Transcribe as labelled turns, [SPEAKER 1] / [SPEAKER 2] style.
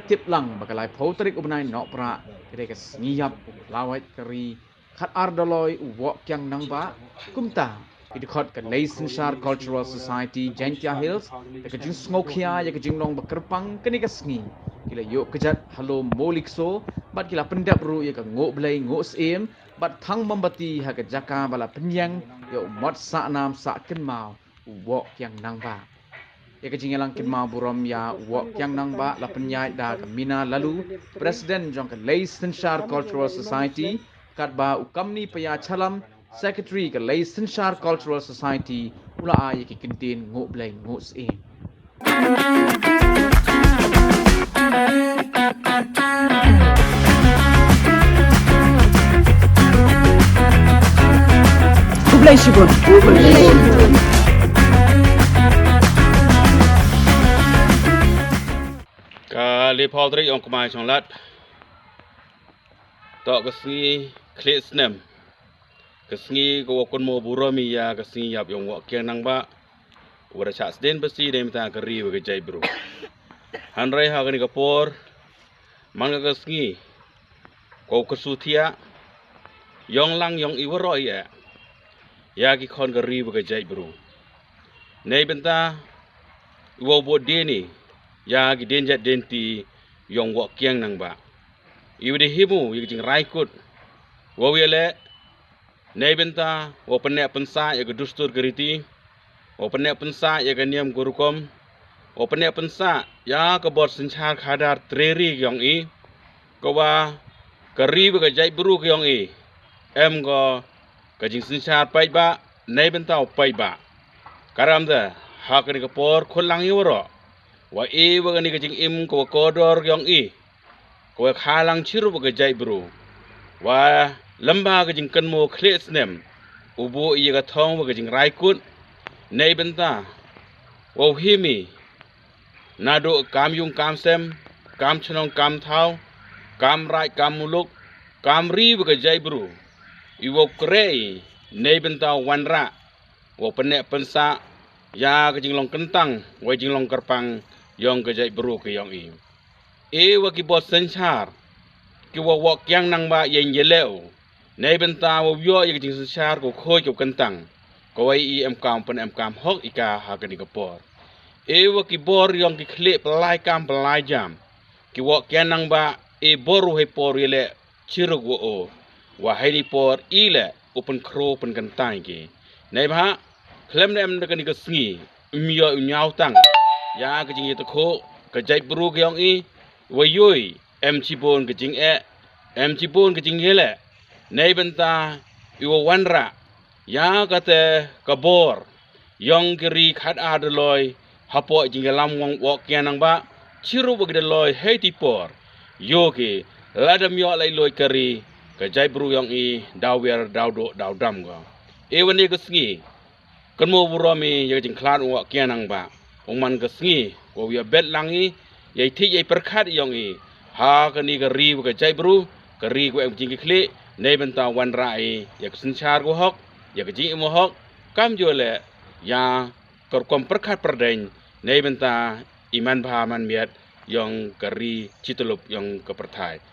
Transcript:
[SPEAKER 1] tip lang bakalai potrik ubnai nok pra kire ke ngiyap lawai kari khat ardaloi wok kyang nang ba kumta idkhot ke Leighton Shar Cultural Society Jantia Hills ke jing smokia ya ke jing long bakerpang kini ke sngi kila yok kejat halo molikso bat kila pendap ru ya ke ngok blai ngok sem bat thang membati ha ke jaka bala penyang yo mot sa nam sa kenmau wok kyang nang ba ya ke jingelang kenmau burom ya wok kyang nang ba la penyai da ke mina lalu presiden jong ke Leighton Shar Cultural Society kat ba ukamni paya chalam secretary ke Leighton Shar Cultural Society ula a ya ke kintin ngok blai ngok sem
[SPEAKER 2] Kublai Shibun.
[SPEAKER 3] Kali potrik ong kemai chong lat. Tok kesni klit snem. Kesni ko kon mo burami ya kesni yap yong wak kiang nang ba. Wara chak sden besi dem ta keri wa jai bro. Hanrai ha gani kapor. Man ka kesni. Ko kesutia. Yong lang yong iwaro ya. Ya ki kon keri wa jai bro. Nei benta wo bo deni. Ya ki denjat denti yong wak kiang nang ba. Iwi de himu yi jing raikut. Wo wele nei benta wo penek pensa ya ke dustur geriti. Wo penek pensa ya ke niam gurukom. Wo penek pensa ya ke bot senchar khadar treri yong i. Ko wa keri wa jai bru yong i. Em go ke jing senchar pai ba nei benta o pai ba. Karam da ha ke ni por kholang yi woro. Wa e wa ni ke jing im ko kodor yong i. Ko khalang chiru wa jai bru. Wa lamba ke jing kan mo klet snem. Ubu i ga thong wa jing raikut. Nei benta wa himi. Nado kam yung kam sem, kam chnong kam thau, kam rai kam muluk, kam ri wa jai bru. Iwo krei nei benta wanra. Wa penek pensa ya ke jing long kentang, wa jing long kerpang yong ke jai bru ke yong i. E wa ki bot senchar. Ki wa wak yang nang ba yen yeleo. Nei benta wa yo ye jing senchar ko khoi ko kentang. Ko wai i em kam hok ika ha ke ni kapor. E wa ki bor yong ki khle pelai kam pelai jam. Ki wak yang nang ba e boru he por yele chiru wo o. Wa hai ni por ile open kro open kentang ki. Nei ba klem nem de ke ni ke sngi. Myo nyau tang. Ya ke jing ye to kho ke jai bru ke yong i. Wayoi em cibon ke jing em cibon ke jing yele nei benta iwo wanra ya kate kabor yong kiri khat adloy hapo jing lam wong wok yanang ba chiru bagdloy heti por yoki ladam yo lai loy kari ke jai bru yong i dawer dawdo dawdam go e wani ke sngi kan mo buromi ye jing klan wok yanang ba ongman ke sngi ko ya bet langi yai thi yai perkhat yong i ha kani ka ri ka jai bru ka ri ko em jing ki khle nei benta wan rai ya ka sinchar ko hok ya ka jing mo hok kam jo le ya kor kom perkhat perden nei benta iman bha man miat yong ka ri chitulup yong ka perthai